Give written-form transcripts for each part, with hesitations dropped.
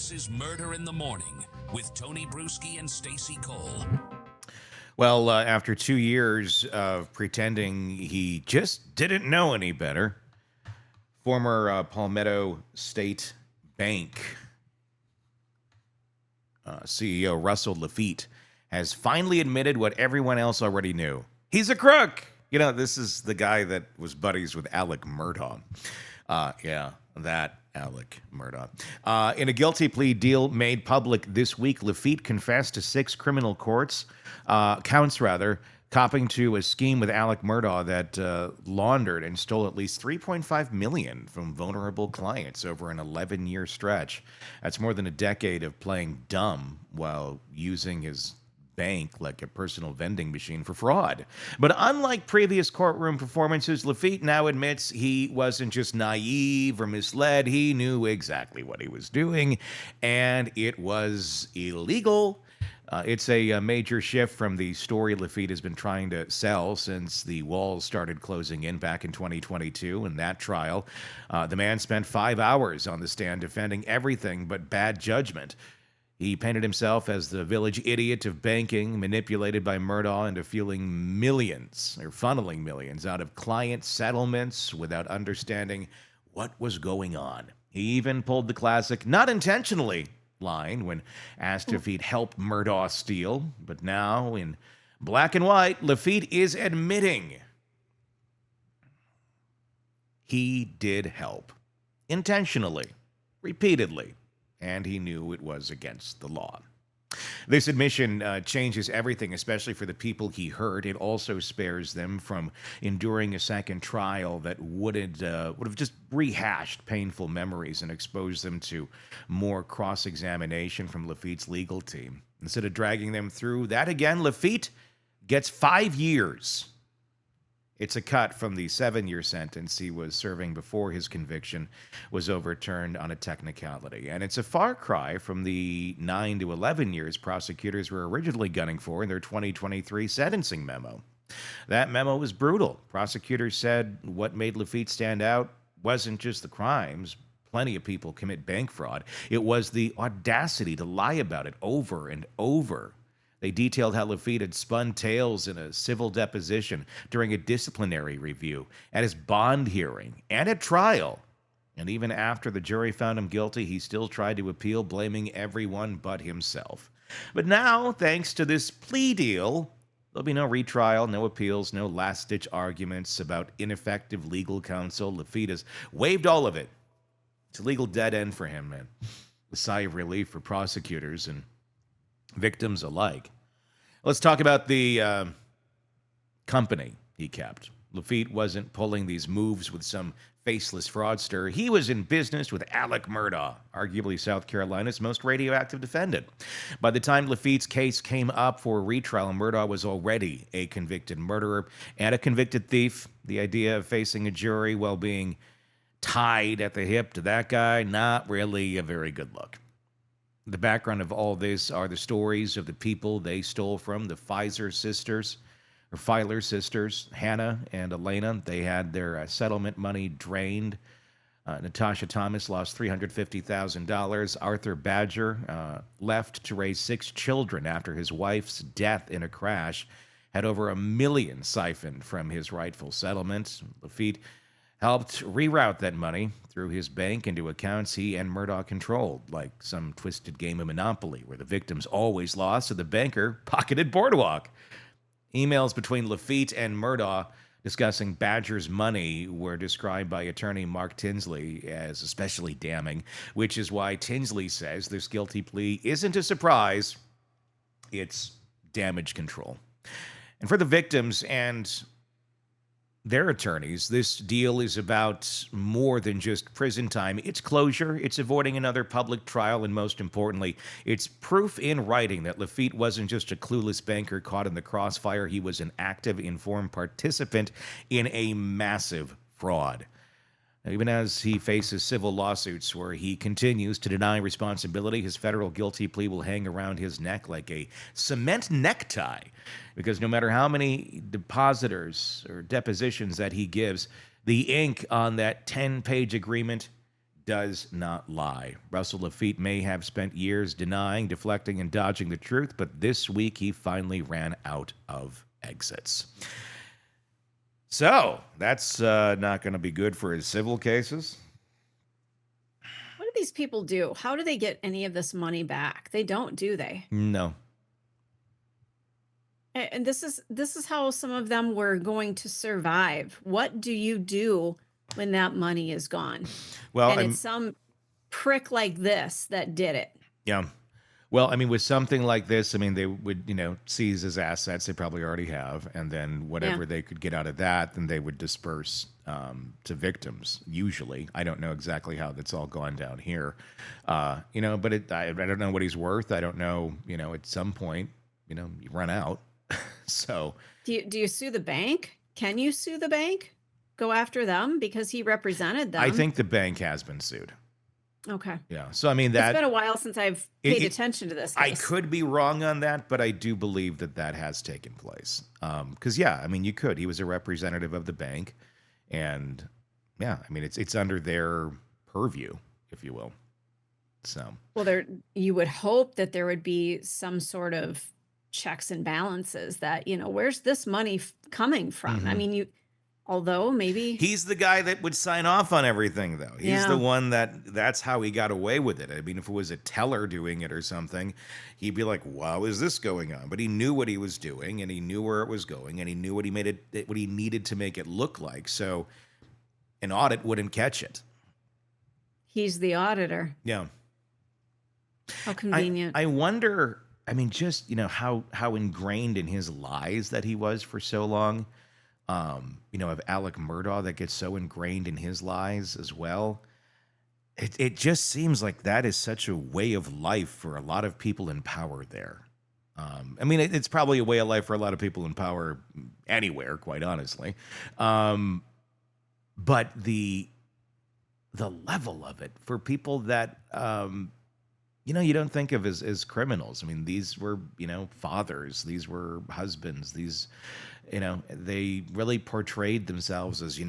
This is Murder in the Morning with Tony Bruschi and Stacey Cole. Well, after 2 years of pretending he just didn't know any better, former Palmetto State Bank CEO Russell Laffitte has finally admitted what everyone else already knew. He's a crook. You know, this is the guy that was buddies with Alex Murdaugh. That Alex Murdaugh. In a guilty plea deal made public this week, Laffitte confessed to 6 criminal counts, copping to a scheme with Alex Murdaugh that laundered and stole at least $3.5 million from vulnerable clients over an 11-year stretch. That's more than a decade of playing dumb while using his bank like a personal vending machine for fraud. But unlike previous courtroom performances, Laffitte now admits he wasn't just naive or misled. He knew exactly what he was doing, and it was illegal. It's a major shift from the story Laffitte has been trying to sell since the walls started closing in back in 2022. In that trial, the man spent 5 hours on the stand defending everything but bad judgment. He painted himself as the village idiot of banking, manipulated by Murdaugh into funneling millions out of client settlements without understanding what was going on. He even pulled the classic, not intentionally, line when asked if he'd helped Murdaugh steal. But now, in black and white, Laffitte is admitting he did help. Intentionally. Repeatedly. And he knew it was against the law. This admission changes everything, especially for the people he hurt. It also spares them from enduring a second trial that would have just rehashed painful memories and exposed them to more cross-examination from Laffitte's legal team. Instead of dragging them through that again, Laffitte gets 5 years. It's a cut from the 7-year sentence he was serving before his conviction was overturned on a technicality. And it's a far cry from the 9 to 11 years prosecutors were originally gunning for in their 2023 sentencing memo. That memo was brutal. Prosecutors said what made Laffitte stand out wasn't just the crimes. Plenty of people commit bank fraud. It was the audacity to lie about it over and over. They detailed how Laffitte had spun tales in a civil deposition, during a disciplinary review, at his bond hearing, and at trial. And even after the jury found him guilty, he still tried to appeal, blaming everyone but himself. But now, thanks to this plea deal, there'll be no retrial, no appeals, no last-ditch arguments about ineffective legal counsel. Laffitte has waived all of it. It's a legal dead end for him, and a sigh of relief for prosecutors and victims alike. Let's talk about the company he kept. Laffitte wasn't pulling these moves with some faceless fraudster. He was in business with Alex Murdaugh, arguably South Carolina's most radioactive defendant. By the time Laffitte's case came up for retrial, Murdaugh was already a convicted murderer and a convicted thief. The idea of facing a jury while being tied at the hip to that guy, not really a very good look. The background of all this are the stories of the people they stole from, the Filer sisters, Hannah and Elena. They had their settlement money drained. Natasha Thomas lost $350,000. Arthur Badger left to raise 6 children after his wife's death in a crash, had over $1 million siphoned from his rightful settlement. Laffitte helped reroute that money through his bank into accounts he and Murdaugh controlled, like some twisted game of Monopoly where the victims always lost, so the banker pocketed Boardwalk. Emails between Laffitte and Murdaugh discussing Badger's money were described by attorney Mark Tinsley as especially damning, which is why Tinsley says this guilty plea isn't a surprise, it's damage control. And for the victims and their attorneys, this deal is about more than just prison time. It's closure, it's avoiding another public trial, and most importantly, it's proof in writing that Laffitte wasn't just a clueless banker caught in the crossfire. He was an active, informed participant in a massive fraud. Even as he faces civil lawsuits where he continues to deny responsibility, his federal guilty plea will hang around his neck like a cement necktie. Because no matter how many depositors or depositions that he gives, the ink on that 10-page agreement does not lie. Russell Laffitte may have spent years denying, deflecting, and dodging the truth, but this week he finally ran out of exits. So that's not going to be good for his civil cases. What do these people do? How do they get any of this money back? They don't, do they? No. And this is how some of them were going to survive. What do you do when that money is gone? Well, And it's some prick like this that did it. yeah. Well, I mean, with something like this, I mean, they would, seize his assets. They probably already have. And then whatever they could get out of that, then they would disperse to victims, usually. I don't know exactly how that's all gone down here. But I don't know what he's worth. I don't know, at some point, you run out. So. Do you sue the bank? Can you sue the bank? Go after them because he represented them? I think the bank has been sued. Okay. Yeah. So, I mean, it's been a while since I've paid attention to this case. I could be wrong on that, but I do believe that has taken place. Because, yeah, I mean, you could. He was a representative of the bank. And, yeah, I mean, it's under their purview, if you will. So. Well, you would hope that there would be some sort of checks and balances that, where's this money coming from? Mm-hmm. I mean, although maybe he's the guy that would sign off on everything, though. He's the one that's how he got away with it. I mean, if it was a teller doing it or something, he'd be like, "Wow, is this going on?" But he knew what he was doing, and he knew where it was going, and he knew what he needed to make it look like. So an audit wouldn't catch it. He's the auditor. Yeah. How convenient. I wonder. I mean, just how ingrained in his lies that he was for so long. Of Alex Murdaugh that gets so ingrained in his lies as well. It just seems like that is such a way of life for a lot of people in power there. I mean, it's probably a way of life for a lot of people in power anywhere, quite honestly. But the level of it for people that, you don't think of as criminals. I mean, these were, fathers, these were husbands, these, they really portrayed themselves as,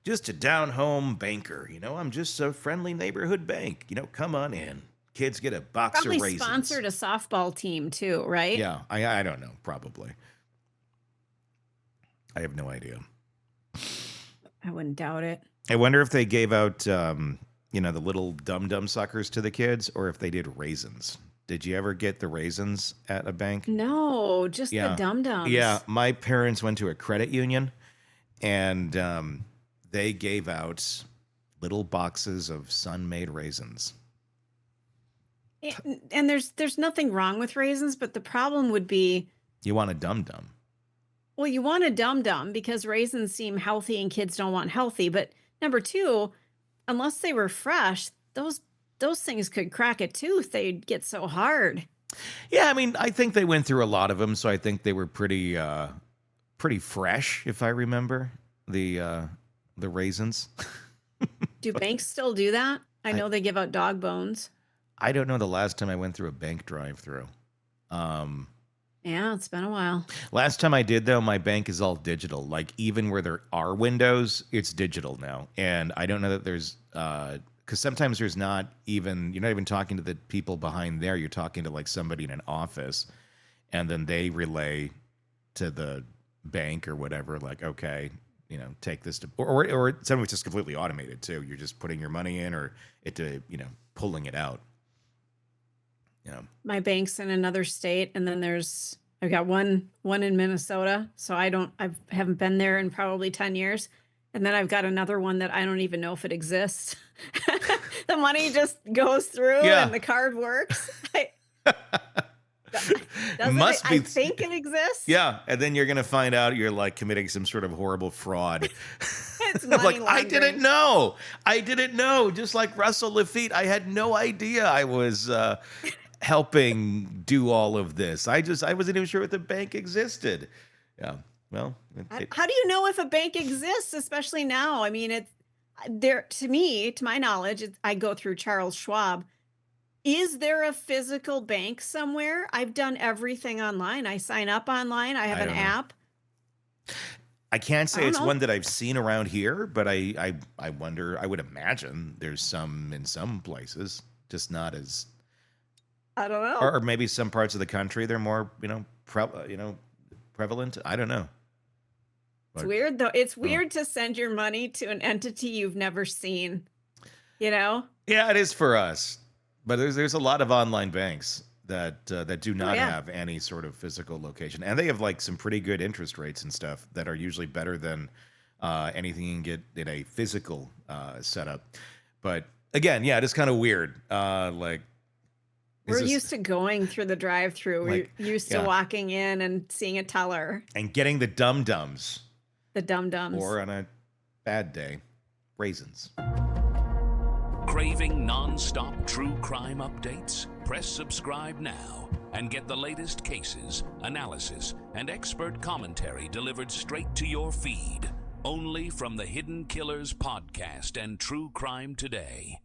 just a down-home banker. I'm just a friendly neighborhood bank. Come on in. Kids get a box Probably of raisins. Sponsored a softball team too, right? Yeah, I don't know. Probably. I have no idea. I wouldn't doubt it. I wonder if they gave out, the little dum-dum suckers to the kids, or if they did raisins. Did you ever get the raisins at a bank? No, just the dum-dums. Yeah, my parents went to a credit union, and they gave out little boxes of Sun-made raisins. And there's nothing wrong with raisins, but the problem would be you want a dum-dum. Well, you want a dum-dum because raisins seem healthy and kids don't want healthy. But number two, unless they were fresh, those things could crack a tooth. They'd get so hard. Yeah, I mean, I think they went through a lot of them, so I think they were pretty fresh, if I remember the raisins. Do banks still do that? I know they give out dog bones. I don't know the last time I went through a bank drive-through. Yeah, it's been a while. Last time I did, though, my bank is all digital. Like, even where there are windows, it's digital now. And I don't know that there's because sometimes there's not even, you're not even talking to the people behind there. You're talking to like somebody in an office, and then they relay to the bank or whatever, like, okay, take this to, or some of it's just completely automated too. You're just putting your money in, or pulling it out. My bank's in another state, and then I've got one in Minnesota, so I haven't been there in probably 10 years. And then I've got another one that I don't even know if it exists. The money just goes through and the card works. I think it exists. Yeah, and then you're going to find out you're like committing some sort of horrible fraud. It's money like, laundering. I didn't know. Just like Russell Laffitte, I had no idea I was helping do all of this. I wasn't even sure if the bank existed. Yeah. Well, how do you know if a bank exists, especially now? I mean, to my knowledge, I go through Charles Schwab. Is there a physical bank somewhere? I've done everything online. I sign up online. I have an app. I can't I say don't it's know. one that I've seen around here, but I wonder. I would imagine there's some in some places, just not as, I don't know. or maybe some parts of the country they're more prevalent. I don't know. It's But weird though. It's uh, weird to send your money to an entity you've never seen, you know? yeah, it is for us. But there's a lot of online banks that do Oh not yeah. have any sort of physical location, and they have like some pretty good interest rates and stuff that are usually better than anything you can get in a physical setup. But again, yeah, it is kind of weird. Like, is We're this used to going through the drive-through. We're like, used to yeah, walking in and seeing a teller, and getting the dum dums, the dum-dums. or on a bad day, raisins. Craving non-stop true crime updates? Press subscribe now and get the latest cases, analysis, and expert commentary delivered straight to your feed. Only from the Hidden Killers podcast and True Crime Today.